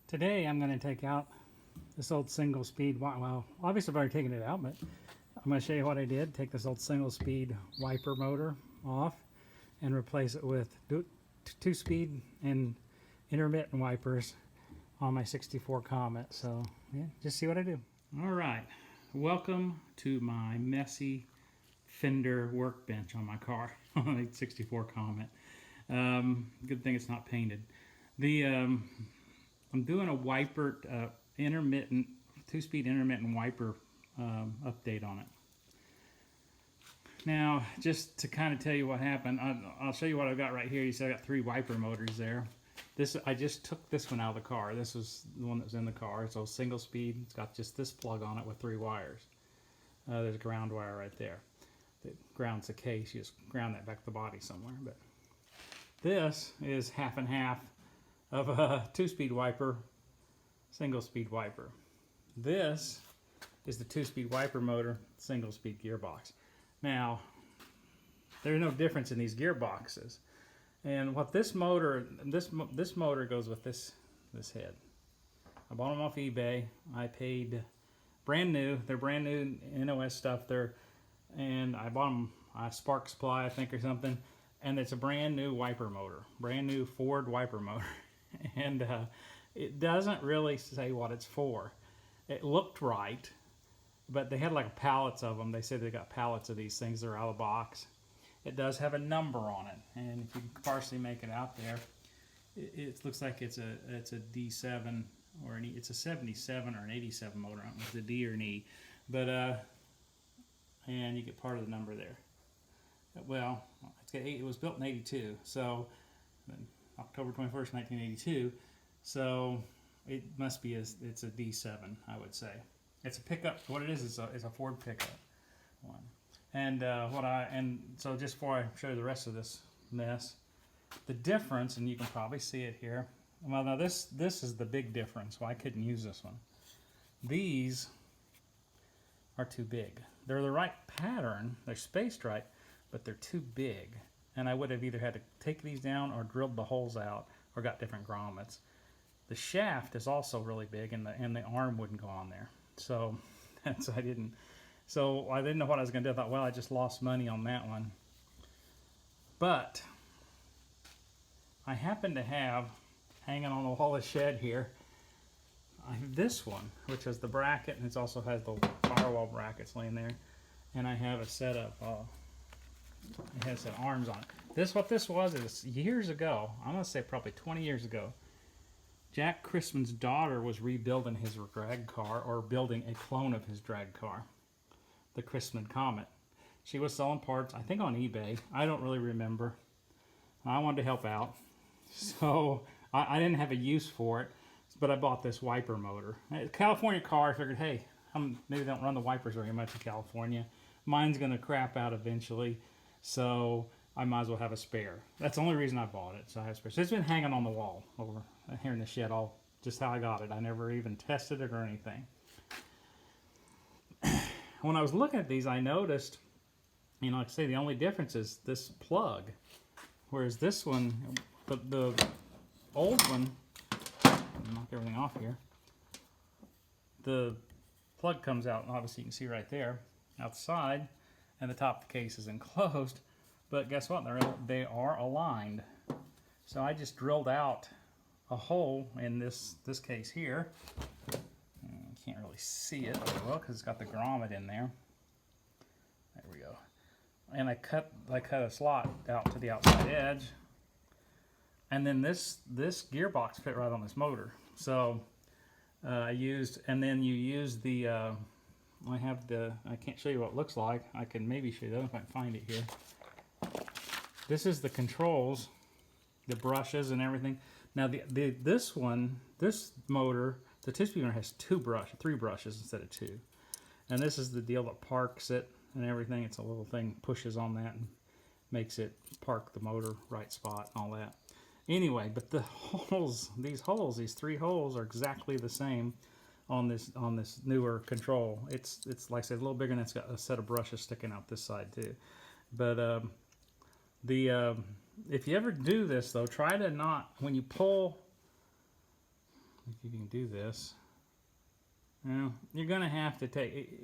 Today I'm going to take out this old single speed, well obviously I've already taken it out, but I'm going to show you what I did. Take this old single speed wiper motor off and replace it with 2-speed and intermittent wipers on my 64 Comet. So yeah, just see what I do. Alright, welcome to my messy fender workbench on my car, on my 64 Comet. Good thing it's not painted. I'm doing a wiper, intermittent, 2-speed intermittent wiper update on it. Now, just to kind of tell you what happened, I'll show you what I've got right here. You see I got 3 wiper motors there. I just took this one out of the car. This was the one that was in the car. It's a single speed. It's got just this plug on it with 3 wires. There's a ground wire right there that grounds the case. You just ground that back to the body somewhere. But this is half and half of a 2-speed wiper, single speed wiper. This is the 2-speed wiper motor, single speed gearbox. Now, there's no difference in these gearboxes. And what this motor goes with this head. I bought them off eBay. I paid brand new. They're brand new NOS stuff. And I bought them Spark Supply, I think, or something. And it's a brand new wiper motor, brand new Ford wiper motor. And it doesn't really say what it's for. It looked right, but they had like pallets of them. They said they got pallets of these things that are out of the box. It does have a number on it, and if you can partially make it out there, it looks like it's a D7 or it's a 77 or an 87 motor. I don't know if it's a D or an E, but and you get part of the number there. Well, it was built in 82, so October 21st, 1982. So it must be it's a D7, I would say. It's a pickup. What it is a Ford pickup one. And so just before I show you the rest of this mess, the difference, and you can probably see it here. Well, now this is the big difference. Well, I couldn't use this one. These are too big. They're the right pattern. They're spaced right, but they're too big. And I would have either had to take these down or drilled the holes out or got different grommets. The shaft is also really big, and the arm wouldn't go on there. So I didn't know what I was going to do. I thought, well, I just lost money on that one. But I happen to have, hanging on the wall of the shed here, I have this one, which is the bracket, and it also has the firewall brackets laying there. And I have a set of, it has some arms on it. What this was is years ago, I'm going to say probably 20 years ago, Jack Chrisman's daughter was rebuilding his drag car, or building a clone of his drag car, the Chrisman Comet. She was selling parts, I think on eBay. I don't really remember. I wanted to help out. So I didn't have a use for it, but I bought this wiper motor. A California car, I figured, hey, maybe they don't run the wipers very much in California. Mine's going to crap out eventually, so I might as well have a spare. That's the only reason I bought it, so I have a spare. So it's been hanging on the wall over here in the shed, all just how I got it. I never even tested it or anything. When I was looking at these, I noticed, like I say, the only difference is this plug. Whereas this one, the old one, knock everything off here, the plug comes out, and obviously you can see right there, outside, and the top of the case is enclosed. But guess what? They are aligned. So I just drilled out a hole in this case here. You can't really see it very well because it's got the grommet in there. There we go. And I cut a slot out to the outside edge. And then this gearbox fit right on this motor. So and then you use the, I can't show you what it looks like. I can maybe show you if I can find it here. This is the controls, the brushes and everything. Now this motor, the 2-speed motor has 3 brushes instead of 2. And this is the deal that parks it and everything. It's a little thing, pushes on that and makes it park the motor right spot and all that. Anyway, but the holes, these 3 holes are exactly the same on this newer control. It's like I said, a little bigger, and it's got a set of brushes sticking out this side too. But if you ever do this though, try to not, when you pull if you can do this. Well, you're gonna have to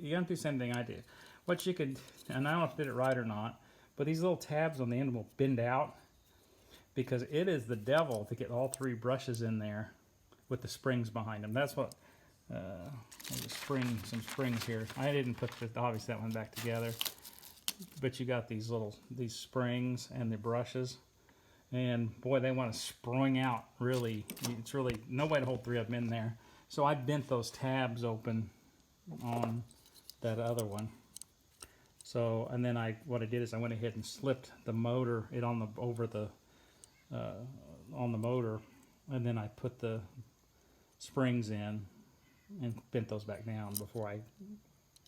you're gonna do the same thing I did. What you could, and I don't know if I did it right or not, but these little tabs on the end will bend out because it is the devil to get all 3 brushes in there with the springs behind them. That's what, there's some springs here. I didn't put obviously that one back together, but you got these springs and the brushes, and boy, they want to spring out really. It's really no way to hold 3 of them in there. So I bent those tabs open on that other one. So, and then what I did is I went ahead and slipped the motor, on the motor, and then I put the springs in and bent those back down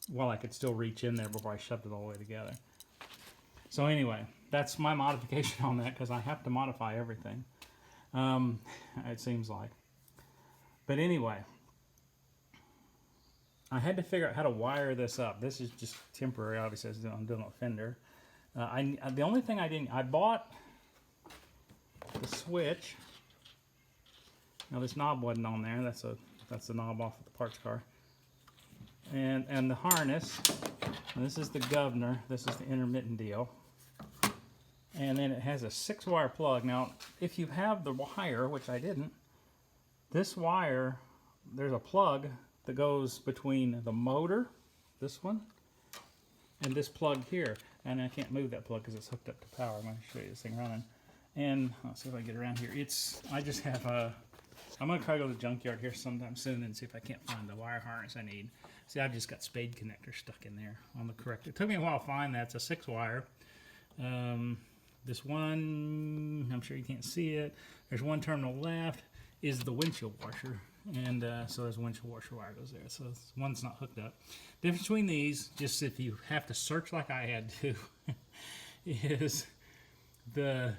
while I could still reach in there before I shoved it all the way together. So anyway, that's my modification on that, because I have to modify everything, it seems like. But anyway, I had to figure out how to wire this up. This is just temporary, obviously, as I'm doing a fender. The only thing I bought the switch. Now this knob wasn't on there. That's the knob off of the parts car. And the harness. And this is the governor. This is the intermittent deal. And then it has a 6-wire plug. Now, if you have the wire, which I didn't, this wire, there's a plug that goes between the motor, this one, and this plug here. And I can't move that plug because it's hooked up to power. I'm going to show you this thing running. And let's see if I can get around here. I just have I'm going to try to go to the junkyard here sometime soon and see if I can't find the wire harness I need. See, I've just got spade connectors stuck in there on the correct. It took me a while to find that. It's a 6-wire. This one, I'm sure you can't see it. There's one terminal left is the windshield washer. And so there's a windshield washer wire goes there. So one's not hooked up. Difference between these, just if you have to search like I had to, is the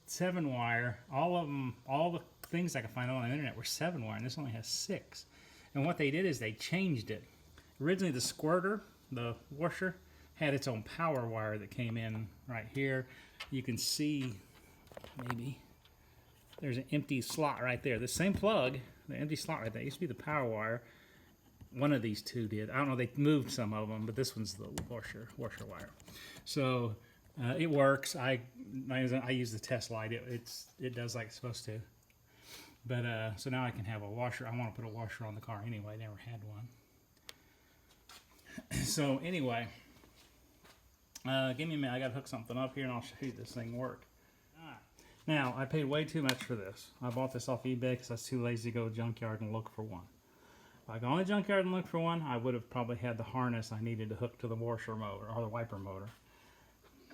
7-wire. All of them, all the things I could find on the internet were 7-wire, and this only has 6. And what they did is they changed it. Originally, the squirter, the washer, had its own power wire that came in right here. You can see, maybe, there's an empty slot right there. The same plug, the empty slot right there, used to be the power wire. One of these two did. I don't know, they moved some of them, but this one's the washer wire. So it works. I use the test light. It does like it's supposed to. But so now I can have a washer. I want to put a washer on the car anyway. Never had one. So anyway, give me a minute. I got to hook something up here, and I'll show you this thing work. Now, I paid way too much for this. I bought this off eBay because I was too lazy to go to the junkyard and look for one. If I'd gone to the junkyard and looked for one, I would have probably had the harness I needed to hook to the washer motor or the wiper motor.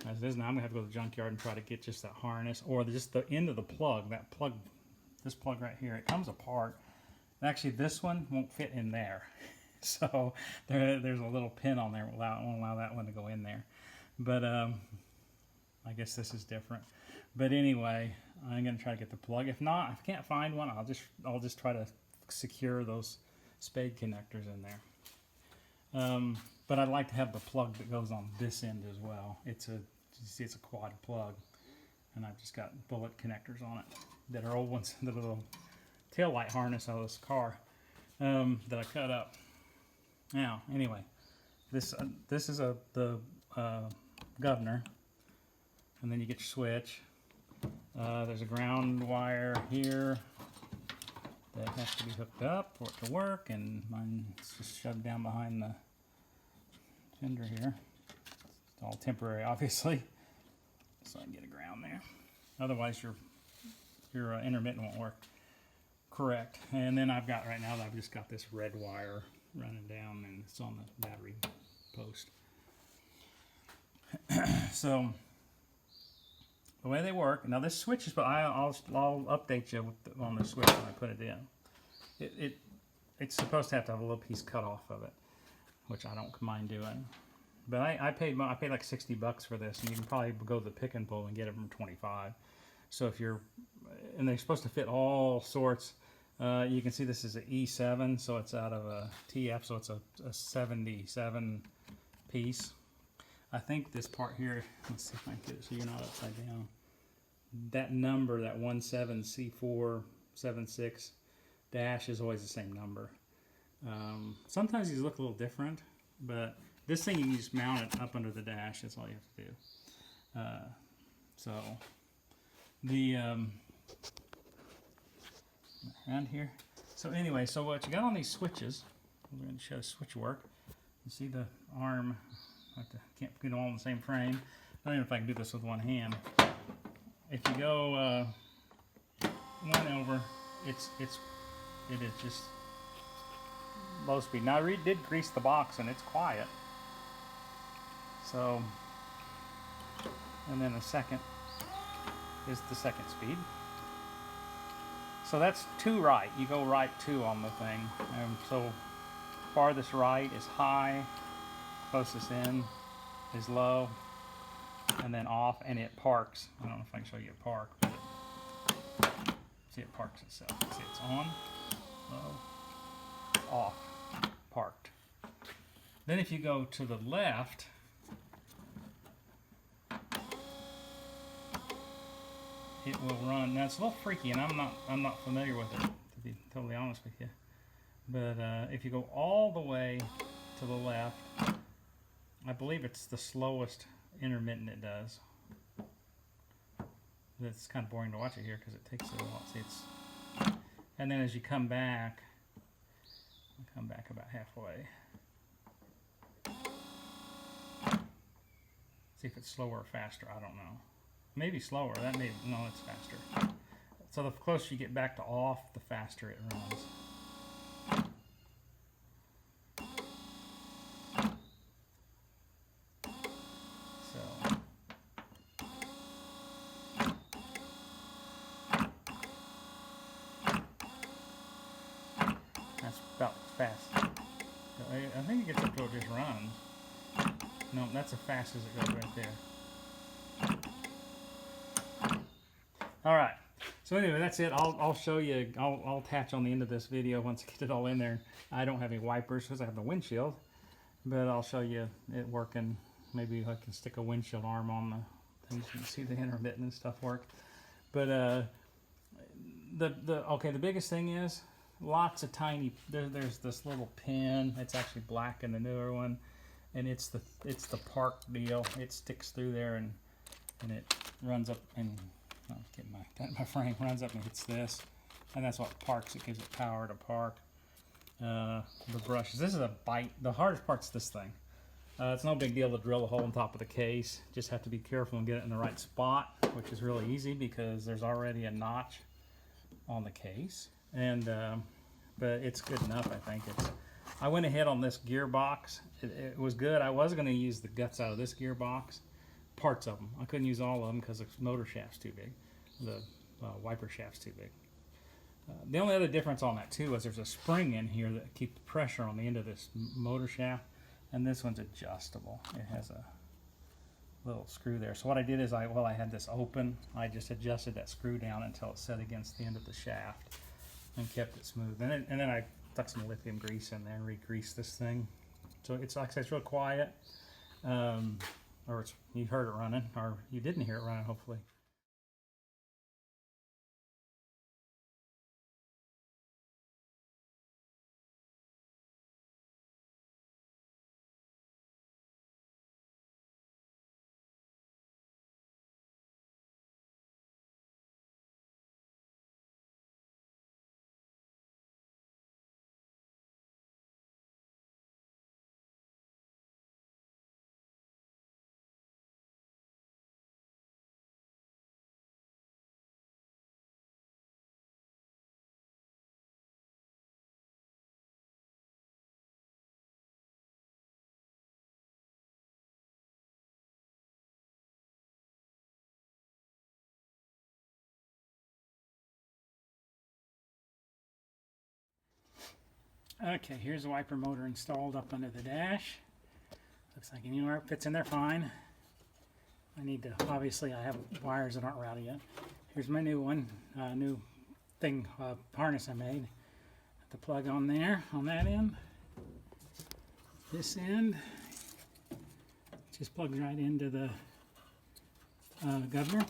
As it is now, I'm going to have to go to the junkyard and try to get just that harness or just the end of the plug. That plug, this plug right here, it comes apart. Actually, this one won't fit in there. So there's a little pin on there that won't allow that one to go in there. But I guess this is different. But anyway, I'm going to try to get the plug. If not, if I can't find one, I'll just try to secure those spade connectors in there. But I'd like to have the plug that goes on this end as well. You see, it's a quad plug, and I've just got bullet connectors on it that are old ones, the little tail light harness out of this car that I cut up. Now, anyway, this is the governor, and then you get your switch. There's a ground wire here that has to be hooked up for it to work, and mine's just shoved down behind the fender here. It's all temporary, obviously, so I can get a ground there. Otherwise, your intermittent won't work correct. And then I've just got this red wire running down, and it's on the battery post. So the way they work now, this switch is, but I'll update you on the switch when I put it in. It's supposed to have a little piece cut off of it, which I don't mind doing. But I paid like $60 for this, and you can probably go to the pick and pull and get it from 25. So and they're supposed to fit all sorts. You can see this is an E7, so it's out of a TF, so it's a 77 piece. I think this part here, let's see if I can get it so you're not upside down. That number, that 17C476, dash is always the same number. Sometimes these look a little different, but this thing you can just mount it up under the dash. That's all you have to do. So the around here. So anyway, so what you got on these switches? I'm going to show switch work. You see the arm. Can't get them all in the same frame. I don't know if I can do this with one hand. If you go one over, it is just low speed. Now I did grease the box and it's quiet. So, and then the second is the second speed. So that's 2 right. You go right 2 on the thing. So farthest right is high, closest in is low, and then off, and it parks. I don't know if I can show you it park, but see, it parks itself. See, it's on, low, off, parked. Then if you go to the left, it will run. Now it's a little freaky, and I'm not familiar with it, to be totally honest with you. But if you go all the way to the left, I believe it's the slowest intermittent it does. It's kind of boring to watch it here because it takes a while. See, and then as you come back about halfway. See if it's slower or faster. I don't know. Maybe slower. No, it's faster. So the closer you get back to off, the faster it runs. That's about fast. I think it gets up to it just runs. No, that's as fast as it goes right there. All right. So anyway, that's it. I'll show you. I'll attach on the end of this video once I get it all in there. I don't have any wipers because I have the windshield, but I'll show you it working. Maybe I can stick a windshield arm on the thing so you can see the intermittent and stuff work. But the biggest thing is lots of tiny. There's this little pin. It's actually black in the newer one, and it's the park deal. It sticks through there and it runs up and my frame runs up and hits this, and that's what parks. It gives it power to park. The brushes. This is a bite. The hardest part's this thing. It's no big deal to drill a hole on top of the case. Just have to be careful and get it in the right spot, which is really easy because there's already a notch on the case. And but it's good enough, I think. I went ahead on this gearbox. It was good. I was going to use the guts out of this gearbox, parts of them. I couldn't use all of them because the motor shaft's too big. The wiper shaft's too big. The only other difference on that too is there's a spring in here that keeps the pressure on the end of this motor shaft, and this one's adjustable. It has a little screw there. So what I did is while I had this open, I just adjusted that screw down until it set against the end of the shaft and kept it smooth. And then I stuck some lithium grease in there and re-greased this thing. So it's like I said, it's real quiet. Or you heard it running, or you didn't hear it running, hopefully. Okay, here's the wiper motor installed up under the dash. Looks like anywhere it fits in there fine. I need to, obviously I have wires that aren't routed yet. Here's my new one, new thing, harness I made. The plug on there, on that end. This end just plugs right into the governor.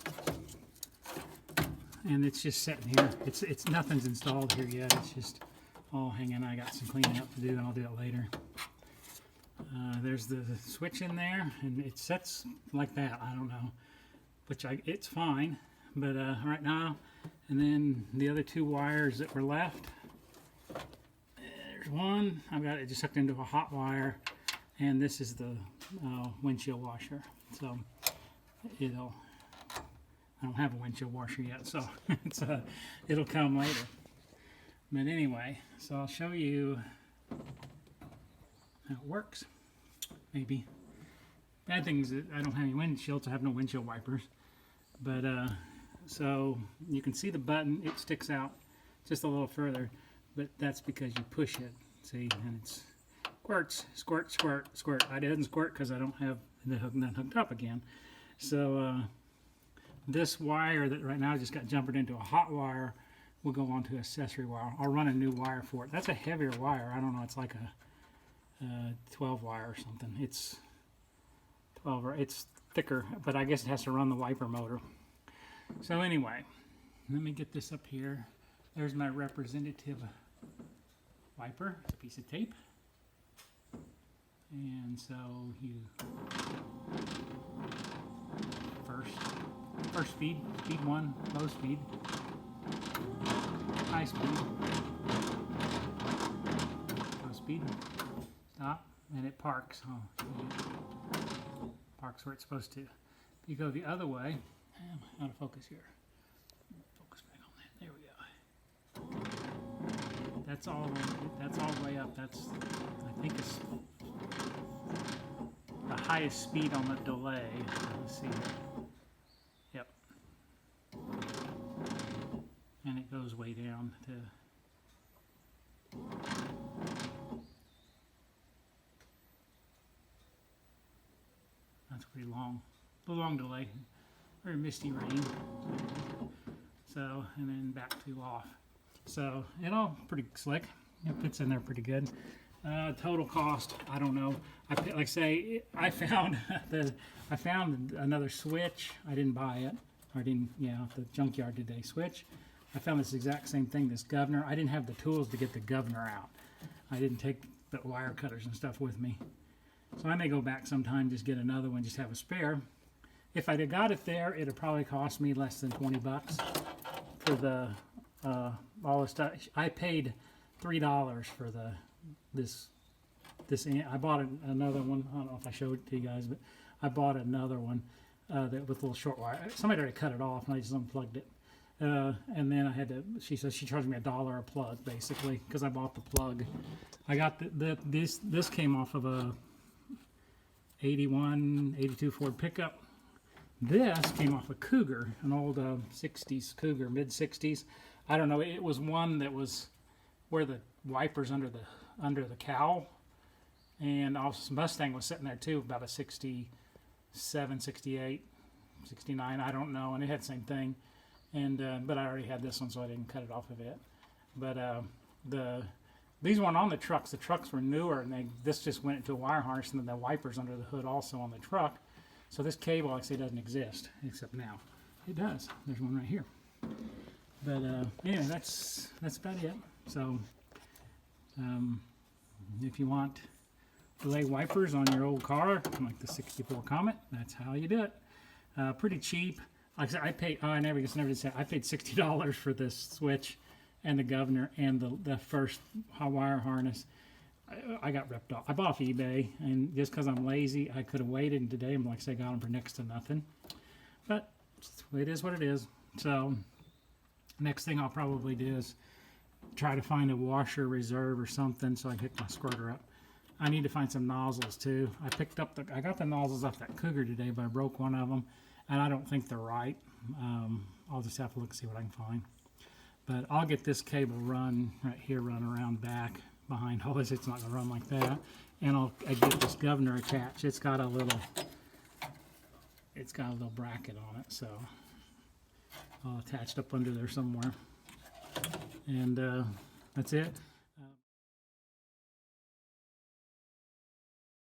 and it's just sitting here. It's nothing's installed here yet. It's just all hanging. I got some cleaning up to do, and I'll do it later. There's the switch in there, and it sets like that. I don't know, it's fine. But right now, and then the other two wires that were left. There's one. I've got it just hooked into a hot wire, and this is the windshield washer. So I don't have a windshield washer yet, so it'll come later. But anyway, so I'll show you how it works. Maybe. Bad thing is that I don't have any windshield, so I have no windshield wipers. But so you can see the button, it sticks out just a little further, but that's because you push it. See, and it's squirts, squirt, squirt, squirt. It doesn't squirt because I don't have the hook not hooked up again. So this wire that right now just got jumpered into a hot wire will go onto accessory wire. I'll run a new wire for it. That's a heavier wire. I don't know. It's like a 12 wire or something. It's 12 or it's thicker, but I guess it has to run the wiper motor. So anyway, let me get this up here. There's my representative wiper. It's a piece of tape. And so you first speed, speed 1, low speed, high speed, low speed, stop, and it parks. Parks where it's supposed to. If you go the other way, I'm out of focus here. Focus back on that. There we go. That's all the way up. That's, I think it's the highest speed on the delay. Let's see. Yep. And it goes way down to. That's pretty long. A long delay. Very misty rain. So, and then back to off. So, it all pretty slick. It fits in there pretty good. Total cost, I don't know. Like I say, I found another switch. I didn't buy it. Or didn't, at the junkyard today. Switch. I found this exact same thing, this governor. I didn't have the tools to get the governor out. I didn't take the wire cutters and stuff with me. So I may go back sometime, just get another one, just have a spare. If I'd have got it there, it'd probably cost me less than 20 bucks for the all the stuff. I paid $3 for this. I bought another one. I don't know if I showed it to you guys, but I bought another one that with a little short wire. Somebody already cut it off, and I just unplugged it. And then I had to. She says she charged me $1 a plug, basically, because I bought the plug. I got this came off of a 82 Ford pickup. This came off a Cougar, an old 60s Cougar, mid 60s. I don't know. It was one that was where the wipers under the cowl, and also Mustang was sitting there too, about a 67, 68, 69. I don't know, and it had the same thing. And but I already had this one, so I didn't cut it off of it. But these weren't on the trucks. The trucks were newer, and this just went into a wire harness, and then the wipers under the hood also on the truck. So this cable, like I say, doesn't exist, except now. It does. There's one right here. But anyway, that's about it. So if you want delay wipers on your old car, like the 64 Comet, that's how you do it. Pretty cheap. Like I said, I paid, I never did say, I paid $60 for this switch and the governor and the first wire harness. I got ripped off. I bought off eBay, and just because I'm lazy, I could have waited, and today I'm like, say, got them for next to nothing. But it is what it is. So next thing I'll probably do is try to find a washer reserve or something so I can hook my squirter up. I need to find some nozzles too. I got the nozzles off that Cougar today, but I broke one of them, and I don't think they're right. I'll just have to look and see what I can find. But I'll get this cable run right here, run around back behind all this. It's not going to run like that. And I get this governor attached. It's got a little bracket on it, so I'll attach it up under there somewhere. And that's it.